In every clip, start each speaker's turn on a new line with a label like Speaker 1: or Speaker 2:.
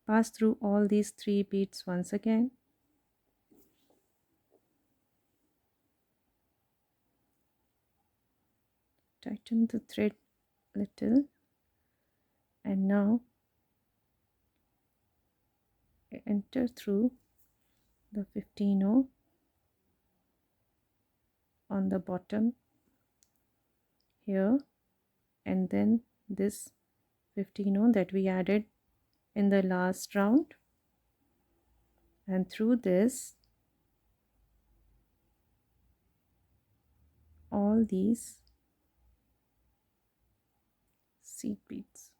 Speaker 1: Pass through all these 3 beads once again. Tighten the thread little, and now enter through the 15-0 on the bottom here, and then this 15-0 that we added in the last round, and through this all these seed beads.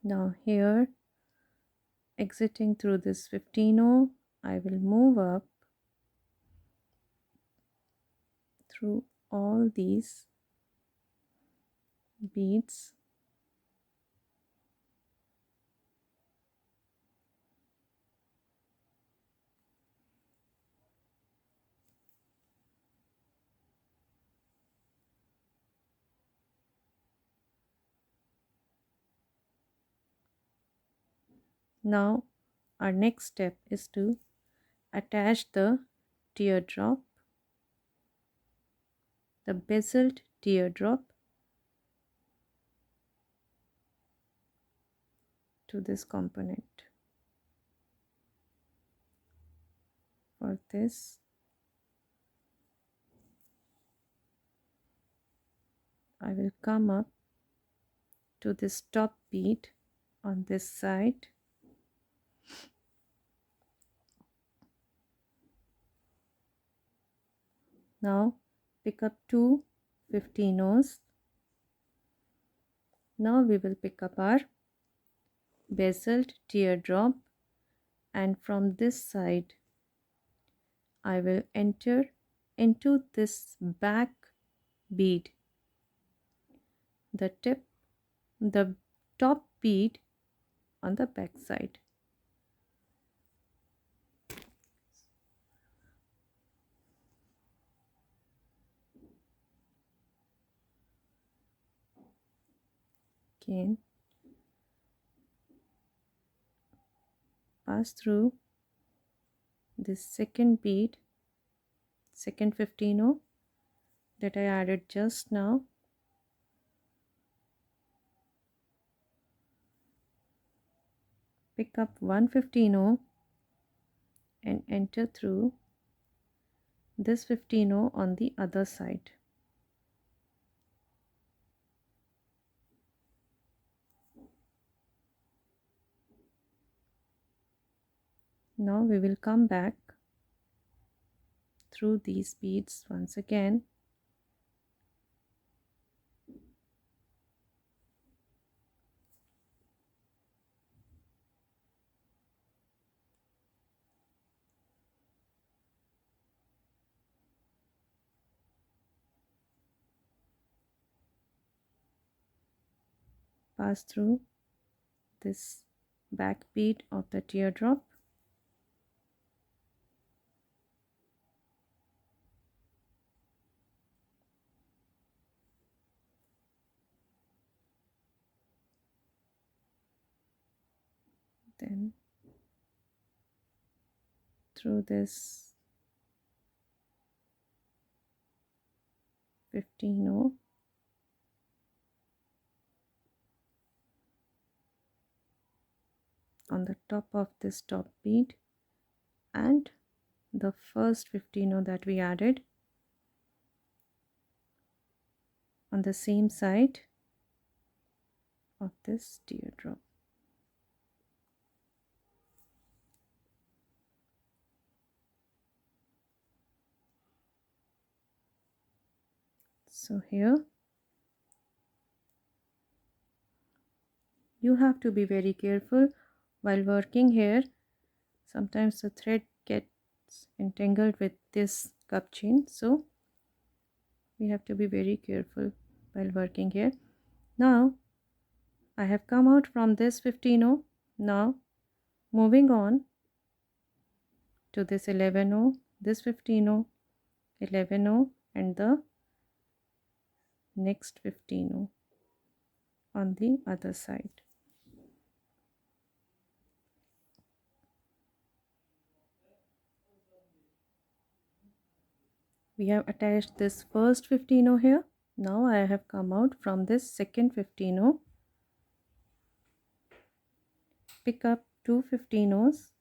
Speaker 1: Now here, exiting through this 15-0, I will move up through all these beads. Now our next step is to attach the teardrop, the bezeled teardrop, to this component. For this, I will come up to this top bead on this side. Now pick up 2 15-0s. Now we will pick up our bezeled teardrop, and from this side I will enter into this back bead, the top bead on the back side. Again, pass through this second bead, second 15-0 that I added just now. Pick up 1 15-0 and enter through this 15-0 on the other side. Now we will come back through these beads once again. Pass through this back bead of the teardrop. Then through this 15-0 on the top of this top bead, and the first 15-0 that we added on the same side of this teardrop. So here you have to be very careful while working here. Sometimes the thread gets entangled with this cup chain, so We have to be very careful while working here. Now I have come out from this 15-0. Now moving on to this 11-0, this 15-0, 11-0 and the next 15-0 on the other side. We have attached this first 15-0 here. Now I have come out from this second 15-0. Pick up two 15-0s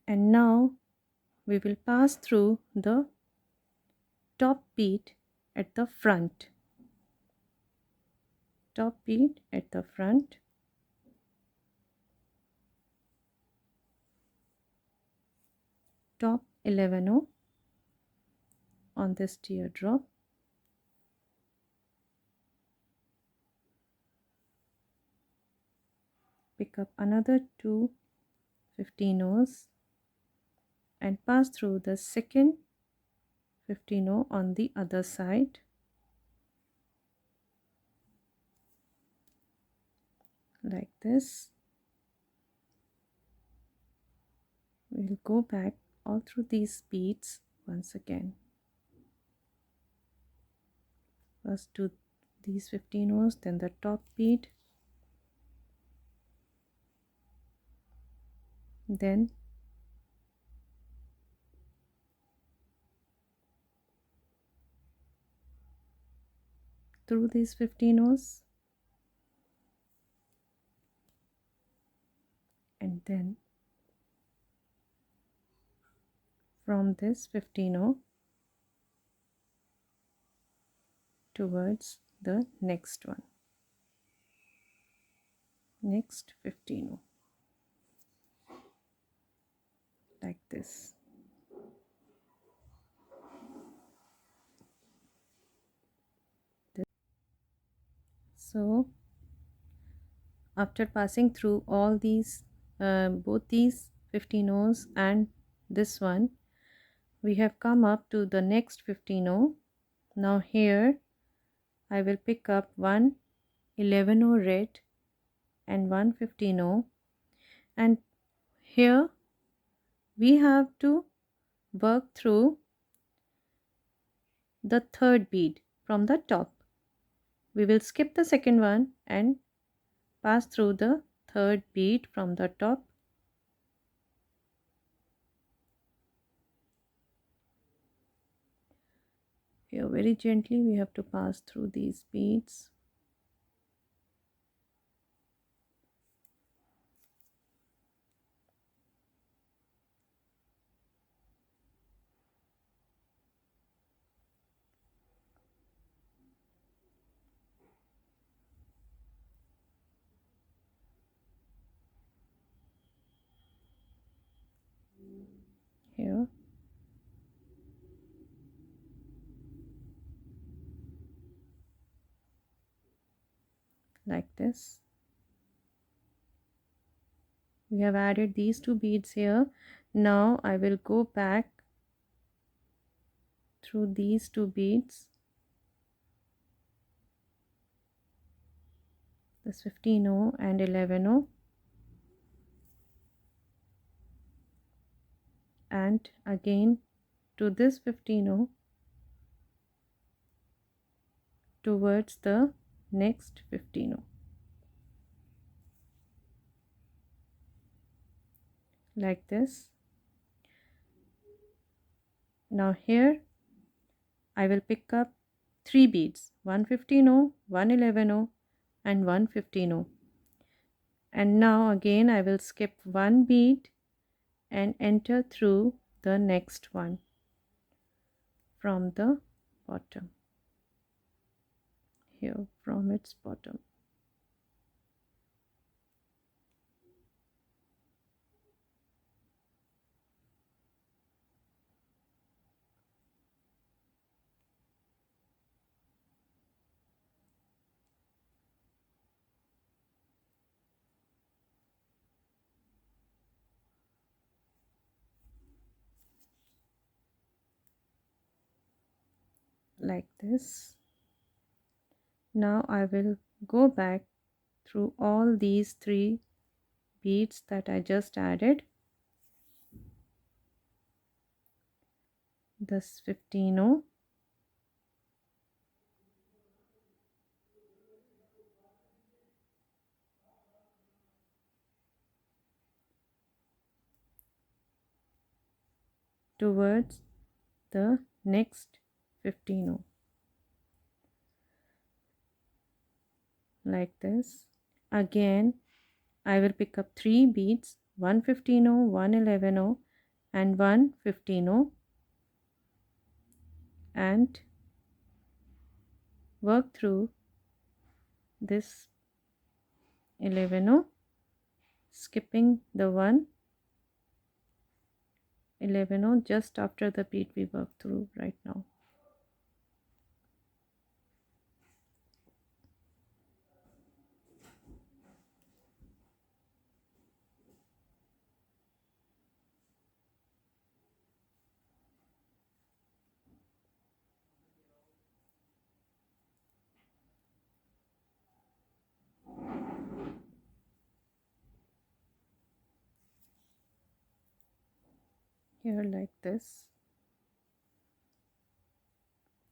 Speaker 1: and now we will pass through the top bead at the front. Top bead at the front. Top 11-0 on this teardrop. Pick up another two 15-0s and pass through the second 15-0 on the other side. Like this. We'll go back all through these beads once again. First do these 15-0s, then the top bead, then through these 15-0s, and then from this 15-0 towards the next one, next 15-0, like this. So after passing through all these both these 15-0s and this one, we have come up to the next 15-0. Now here I will pick up one 11-0 red and one 15-0, and here we have to work through the third bead from the top. We will skip the second one and pass through the third bead from the top. Here very gently we have to pass through these beads. Here. Like this. We have added these two beads here. Now I will go back through these two beads, this 15-0 and 11-0, and again to this 15-0 towards the next 15-0, like this. Now here I will pick up three beads, one 15-0, one 11-0 and one 15-0, and now again I will skip one bead and enter through the next one from the bottom, here from its bottom. like this. Now I will go back through all these 3 beads that I just added. This 15 towards the next 15 like this. Again I will pick up 3 beads, one 15 one 11 and one 15 and work through this 11 skipping the one 11 just after the bead we work through right now. Here like this.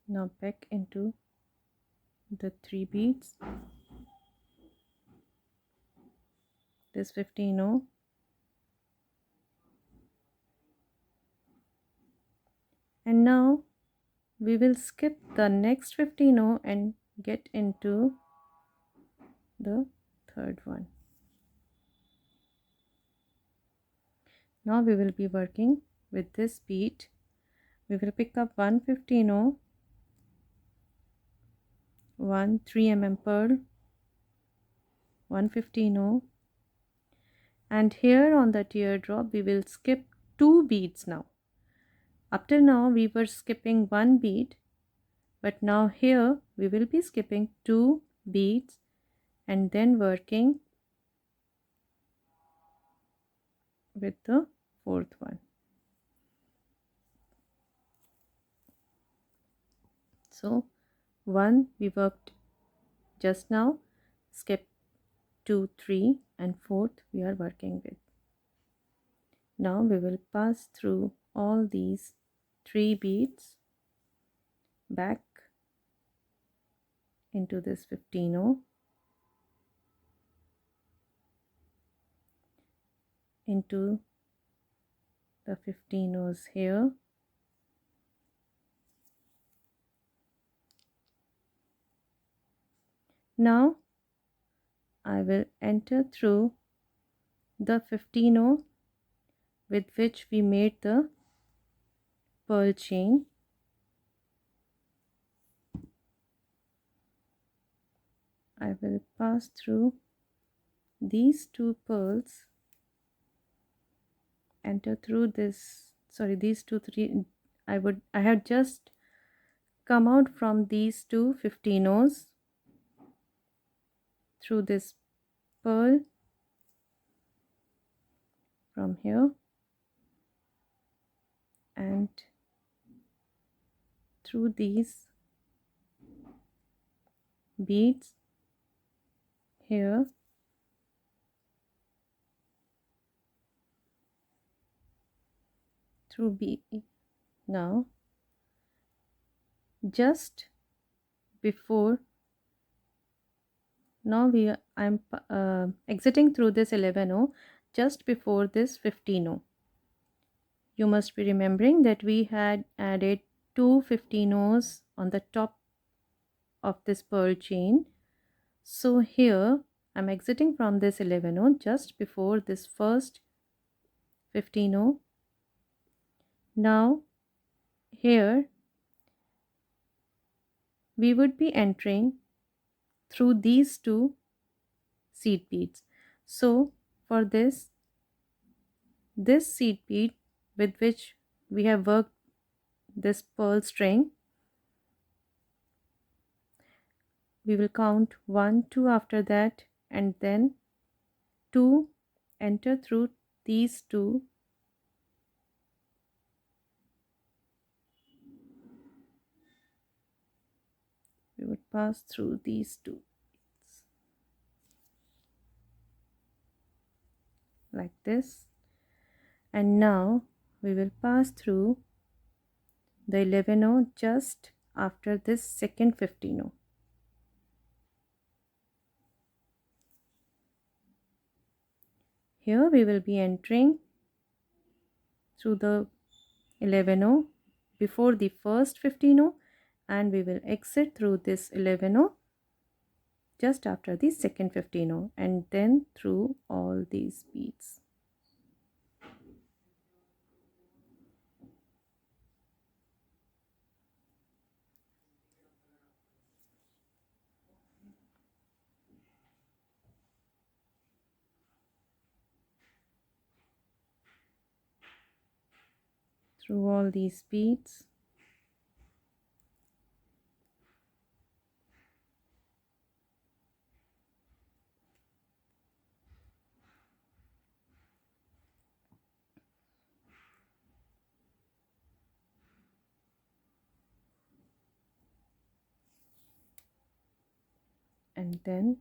Speaker 1: Now back into the 3 beads, this 15 and now we will skip the next 15 and get into the third one. Now we will be working with this bead. We will pick up one 15 one 3 pearl, one 15 and here on the teardrop we will skip 2 beads now. Up till now we were skipping 1 bead, but now here we will be skipping 2 beads and then working with the 4th one. So 1 we worked just now, skip 2, 3 and 4th we are working with. Now we will pass through all these 3 beads back into this 15 into the 15s here. Now I will enter through the 15 with which we made the pearl chain. I will pass through these 2 pearls, enter through this, sorry, these 2 3 I have just come out from these 2 15s through this pearl from here and through these beads here through bead. Now just before, now I'm exiting through this 11 just before this 15. You must be remembering that we had added 2 15s on the top of this pearl chain. So here I'm exiting from this 11 just before this first 15. Now here we would be entering through these 2 seed beads. So for this seed bead with which we have worked this pearl string, we will count 1 2 after that and then 2 enter through these 2 . pass through these two like this, and now we will pass through the 11-0 just after this second 15-0. Here we will be entering through the 11-0 before the first 15-0, and we will exit through this 11-0 just after the second 15-0, and then through all these beads. Through all these beads. And then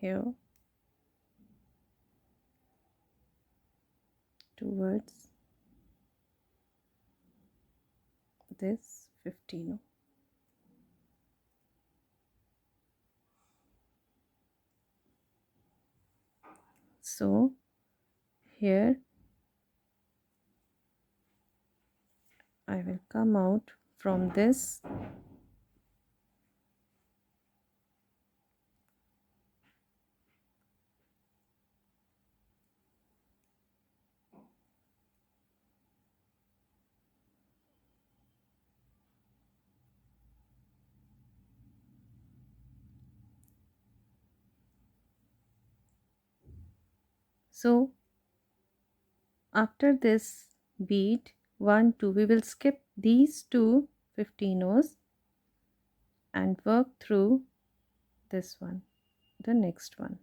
Speaker 1: here towards this 15-0. So here I will come out from this so after this bead 1 2 we will skip these two 15-0s and work through this one, the next one.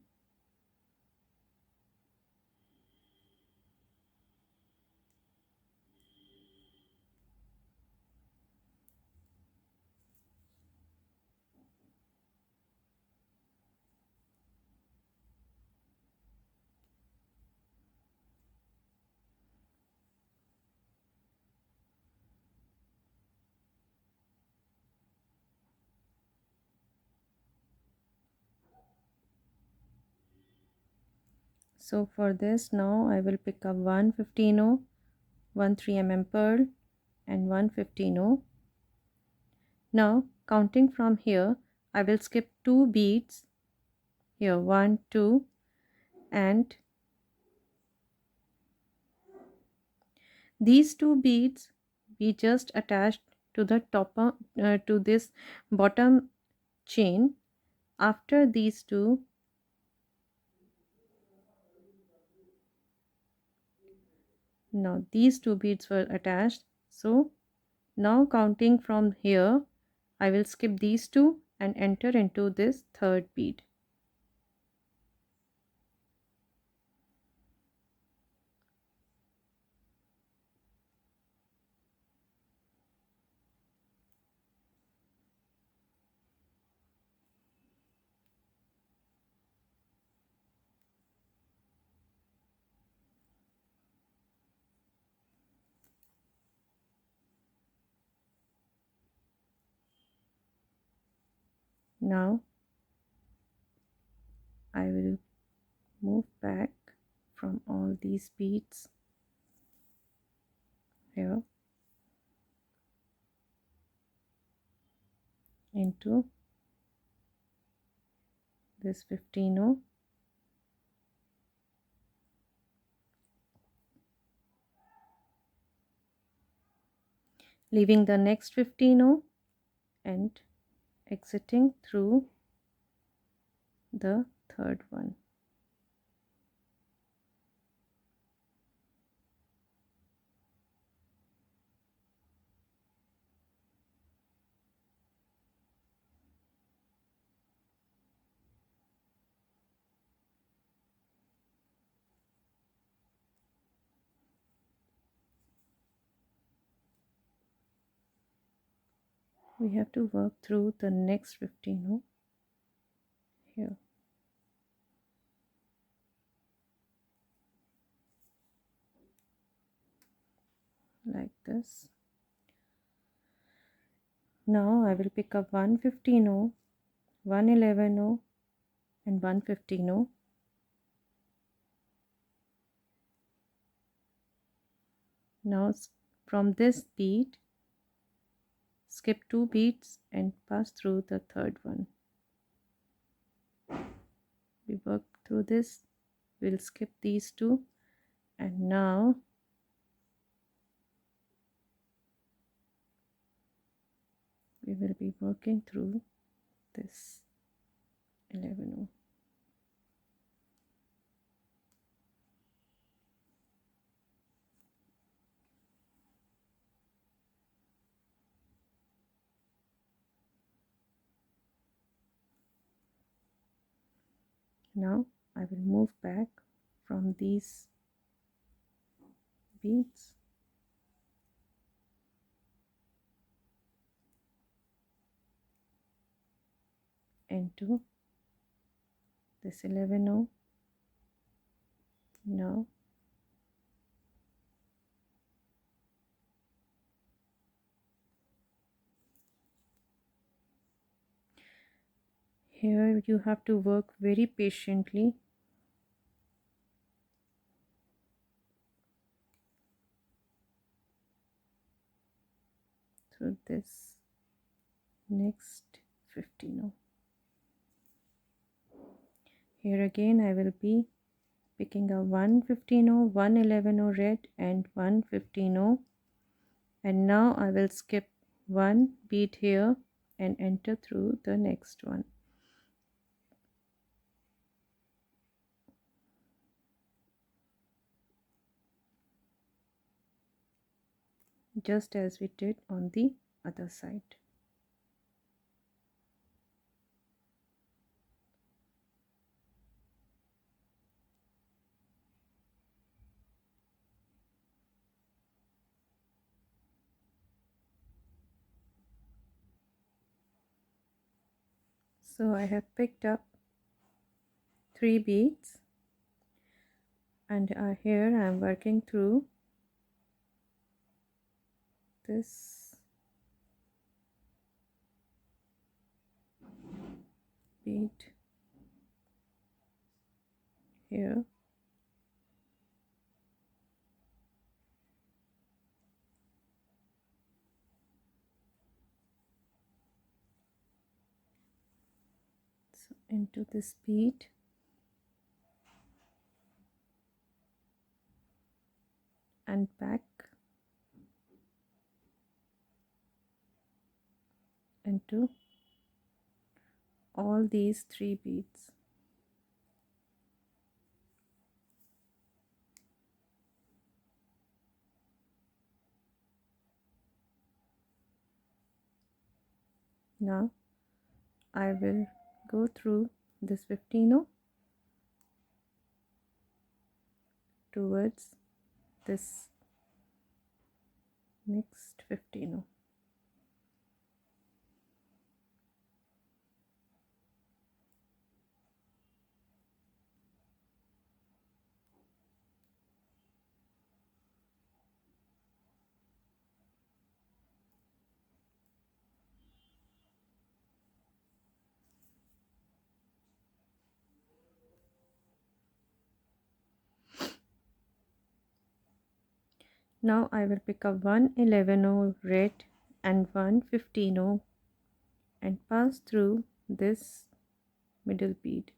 Speaker 1: So for this now I will pick up one 15-0, one 3mm pearl and one 15-0. Now counting from here I will skip two beads here, 1 2, and these two beads we just attached to the top to this bottom chain. After these two, now these two beads were attached, so now counting from here I will skip these two and enter into this third bead. Now I will move back from all these beads here into this 15-0, leaving the next 15-0 and exiting through the third one. we have to work through the next 15 row here, like this. Now I will pick up 115 row, 111 row and 115 row. Now from this bead, skip 2 beads and pass through the third one. We work through this, we'll skip these two, and now we will be working through this 11 row. Now I will move back from these beads into this 11 row. Now here you have to work very patiently through this next 15 row. Here again I will be picking a 115 row, 111 row red and 115 row, and now I will skip one bead here and enter through the next one. Just as we did on the other side. So I have picked up 3 beads, and here I am working through this bead here, so into this bead, and back into all these 3 beads. Now I will go through this 15 row towards this next 15 row. Now I will pick up 111 row red and 115 row and pass through this middle bead.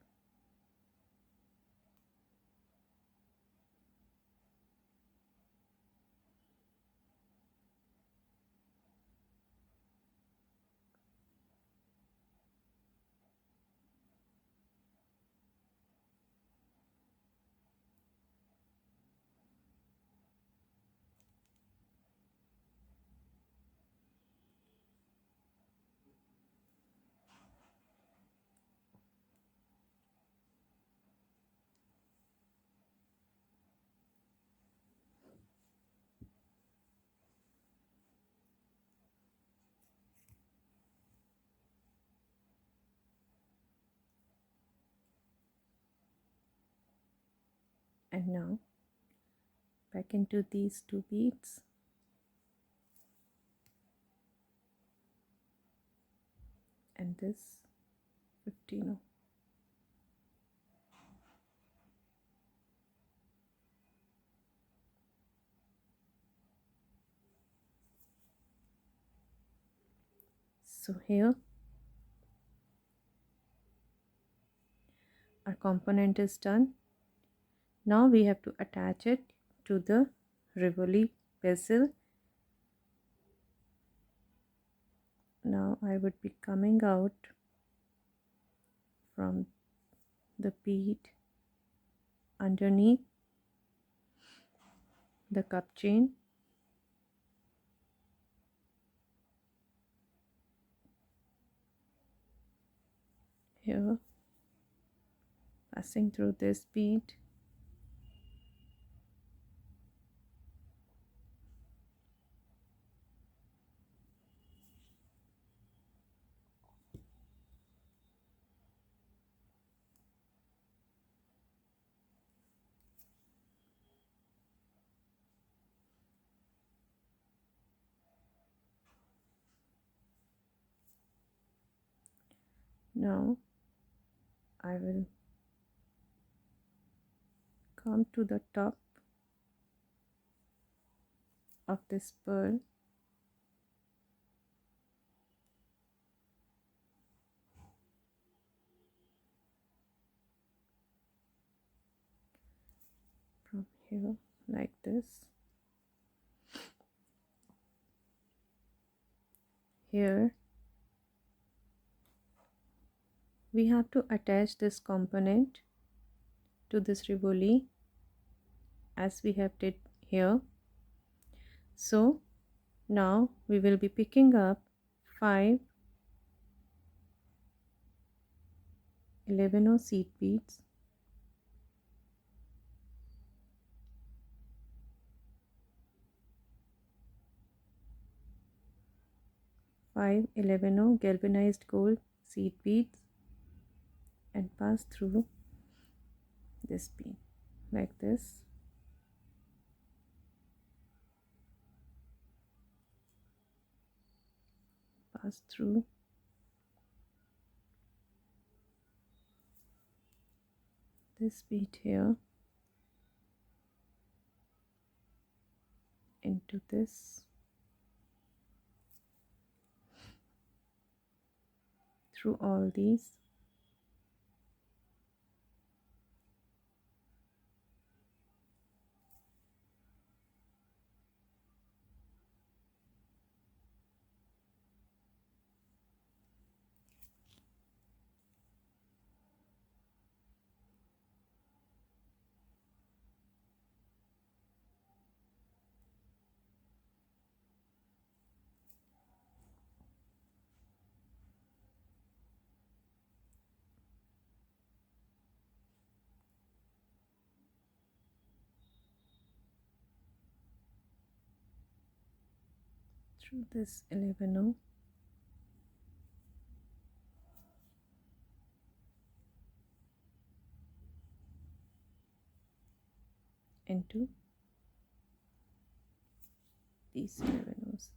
Speaker 1: And now back into these two beads, and this 15. So here our component is done. Now we have to attach it to the Rivoli bezel. Now I would be coming out from the bead underneath the cup chain, here, passing through this bead, now I will come to the top of this pearl, from here like this. Here we have to attach this component to this Rivoli as we have did here. So now we will be picking up 5 11 seed beads, five 11 galvanized gold seed beads, and pass through this bead like this. Pass through this bead here into this, through all these, through this 11 into these 11s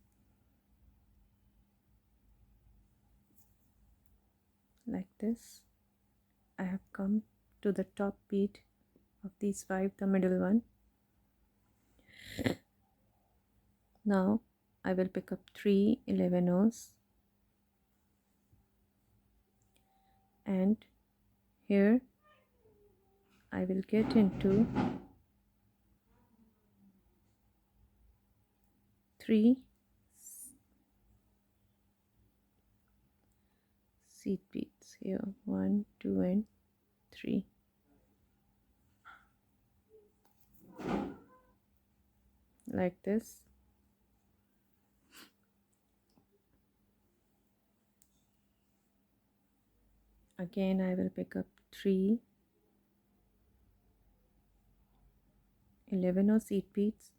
Speaker 1: like this. I have come to the top bead of these 5, the middle one. Now I will pick up 3 11s, and here I will get into 3 seed beads here, 1 2 and 3, like this. Again I will pick up 3 11 seed beads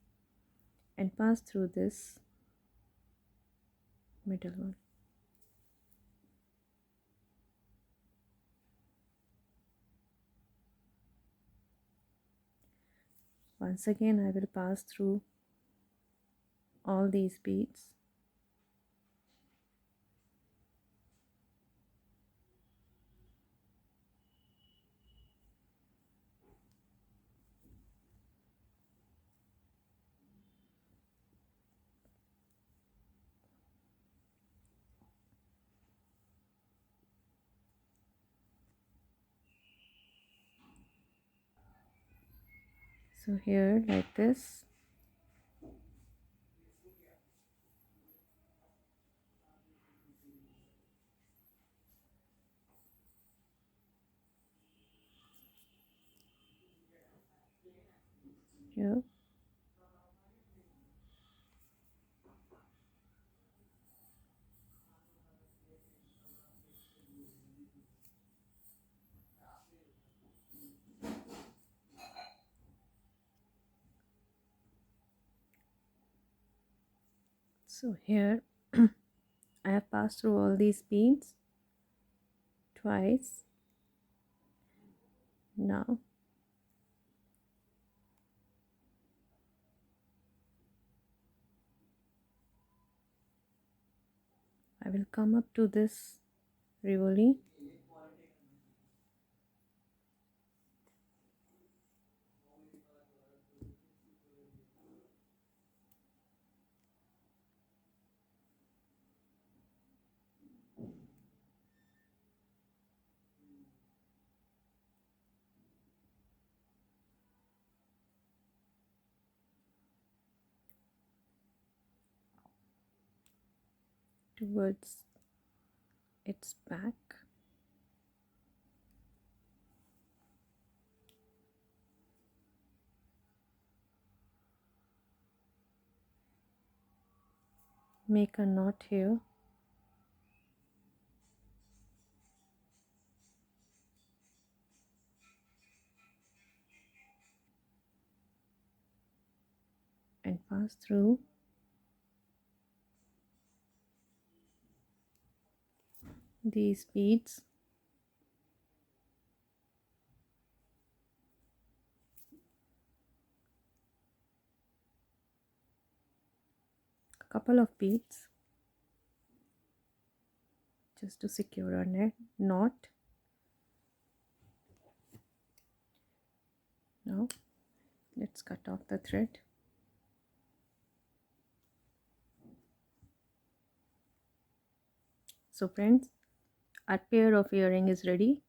Speaker 1: and pass through this middle one. Once again I will pass through all these beads. So here, like this. Here. So here I have passed through all these beads twice. Now I will come up to this rivoli towards its back. Make a knot here. And pass through these beads. A couple of beads just to secure our knot. Now let's cut off the thread. So friends, our pair of earring is ready.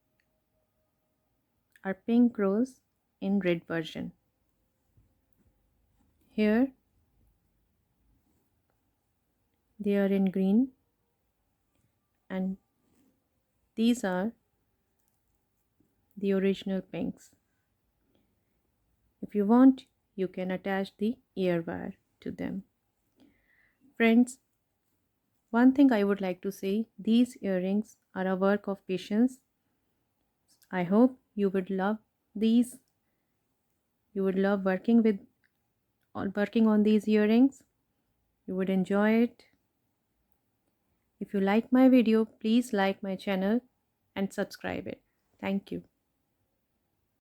Speaker 1: Our pink rose in red version. Here they are in green, and these are the original pinks. If you want, you can attach the ear wire to them. Friends, one thing I would like to say, these earrings are a work of patience. I hope you would love these. You would love working on these earrings. You would enjoy it. If you like my video, please like my channel and subscribe it. Thank you.